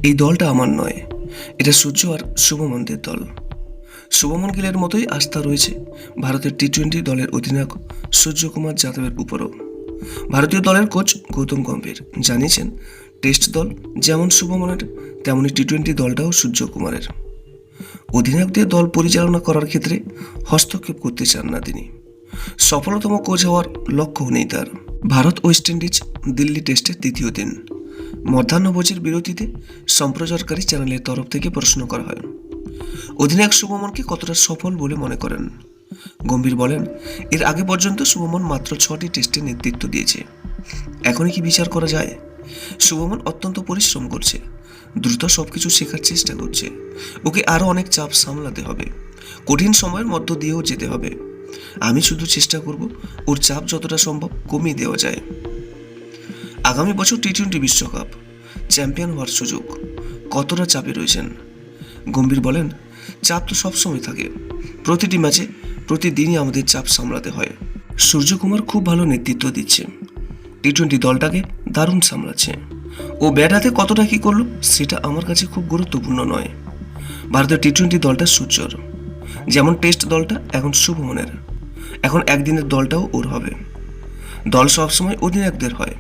এই দলটা আমার নয়, এটা সূর্য আর শুভমনদের দল। শুভমন গিলের মতোই আস্থা রয়েছে ভারতের টি-20 দলের অধিনায়ক সূর্যকুমার যাদবের উপরও। ভারতীয় দলের কোচ গৌতম গম্ভীর জানিয়েছেন, টেস্ট দল যেমন শুভমনের, তেমনি টি-20 দলটাও সূর্যকুমারের। অধিনায়কদের দল পরিচালনা করার ক্ষেত্রে হস্তক্ষেপ করতে চান না তিনি। সফলতম কোচ হওয়ার লক্ষ্যও নেই তার। ভারত ওয়েস্ট ইন্ডিজ দিল্লি টেস্টের দ্বিতীয় দিন মধ্যাহ্নভোজের বিরতিতে সম্প্রচারকারী চ্যানেলের তরফ থেকে প্রশ্ন করা হয়, অধিনায়ক শুভমনকে কতটা সফল বলে মনে করেন। গম্ভীর বলেন, এর আগে পর্যন্ত শুভমন মাত্র 6টি টেস্টে নেতৃত্ব দিয়েছে। এখনই কি বিচার করা যায়? শুভমন অত্যন্ত পরিশ্রম করছে, দ্রুত সবকিছু শেখার চেষ্টা করছে। ওকে আরও অনেক চাপ সামলাতে হবে, কঠিন সময়ের মধ্য দিয়েও যেতে হবে। আমি শুধু চেষ্টা করব ওর চাপ যতটা সম্ভব কমিয়ে দেওয়া যায়। আগামী বছর টি-20 বিশ্বকাপ চ্যাম্পিয়ন হওয়ার সুযোগ, কতটা চাপে রয়েছেন? গম্ভীর বলেন, চাপ তো সবসময় থাকে, প্রতিটি ম্যাচে প্রতিদিনই আমাদের চাপ সামলাতে হয়। সূর্যকুমার খুব ভালো নেতৃত্ব দিচ্ছে, টি-20 দলটাকে দারুণ সামলাচ্ছে। ও ব্যাট হাতে কতটা কী করলো সেটা আমার কাছে খুব গুরুত্বপূর্ণ নয়। ভারতের টি-20 দলটা সূর্যর, যেমন টেস্ট দলটা এখন শুভমনের, এখন একদিনের দলটাও ওর হবে। দল সবসময় অধিনায়কদের হয়,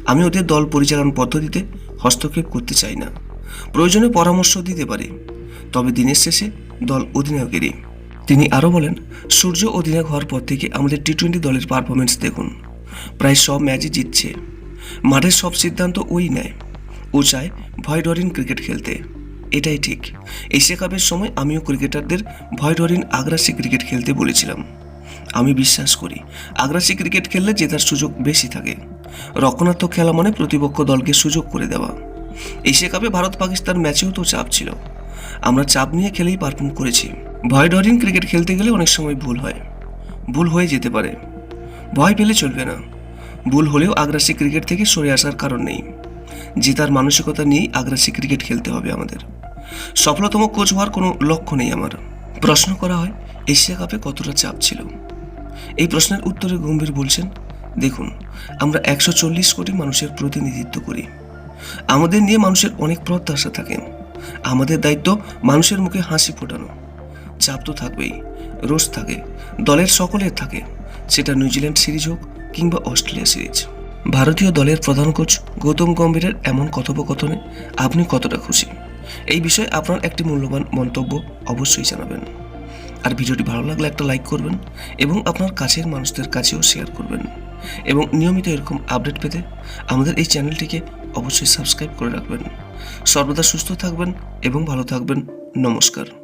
আমি ওদের দল পরিচালনা পদ্ধতিতে হস্তক্ষেপ করতে চাই না। প্রয়োজনে পরামর্শ দিতে পারি, তবে দিনের শেষে দল অধিনায়কেরই। তিনি আরও বলেন, সূর্য অধিনায়ক হওয়ার পর থেকে আমাদের টি-20 দলের পারফরমেন্স দেখুন, প্রায় সব ম্যাচই জিতছে। মাঠের সব সিদ্ধান্ত ওই নেয়। ও চায় ভয়ডরিন ক্রিকেট খেলতে, এটাই ঠিক। এশিয়া কাপের সময় আমিও ক্রিকেটারদের ভয়ডরিন আগ্রাসী ক্রিকেট খেলতে বলেছিলাম। আমি বিশ্বাস করি আগ্রাসী ক্রিকেট খেললে জেতার সুযোগ বেশি থাকে। রক্ষণাত্মক খেলা মানে প্রতিপক্ষ দলকে সুযোগ করে দেওয়া। এশিয়া কাপে ভারত পাকিস্তান ম্যাচেও তো চাপ ছিল, আমরা চাপ নিয়ে খেলেই পারফর্ম করেছি। ভয়ডরিন ক্রিকেট খেলতে গেলে অনেক সময় ভুল হয়, ভুল হয়ে যেতে পারে, ভয় পেলে চলবে না। ভুল হলেও আগ্রাসী ক্রিকেট থেকে সরে আসার কারণ নেই। জেতার মানসিকতা নিয়েই আগ্রাসী ক্রিকেট খেলতে হবে আমাদের। সফলতম কোচ হওয়ার কোনো লক্ষ্য নেই আমার। প্রশ্ন করা হয়, এশিয়া কাপে কতটা চাপ ছিল? এই প্রশ্নের উত্তরে গম্ভীর বলছেন, দেখুন, আমরা 140 কোটি মানুষের প্রতিনিধিত্ব করি। আমাদের নিয়ে মানুষের অনেক প্রত্যাশা থাকে। আমাদের দায়িত্ব মানুষের মুখে হাসি ফোটানো। চাপ তো থাকবেই, রোজ থাকে, দলের সকলের থাকে, সেটা নিউজিল্যান্ড সিরিজ হোক কিংবা অস্ট্রেলিয়া সিরিজ। ভারতীয় দলের প্রধান কোচ গৌতম গম্ভীরের এমন কথোপকথনে আপনি কতটা খুশি? এই বিষয়ে আপনার একটি মূল্যবান মন্তব্য অবশ্যই জানাবেন। আর ভিডিওটি ভালো লাগলে একটা লাইক করবেন এবং আপনার কাছের মানুষদের কাছেও শেয়ার করবেন। এবং নিয়মিত এরকম আপডেট পেতে আমাদের এই চ্যানেলটিকে অবশ্যই সাবস্ক্রাইব করে রাখবেন। সর্বদা সুস্থ থাকবেন এবং ভালো থাকবেন। নমস্কার।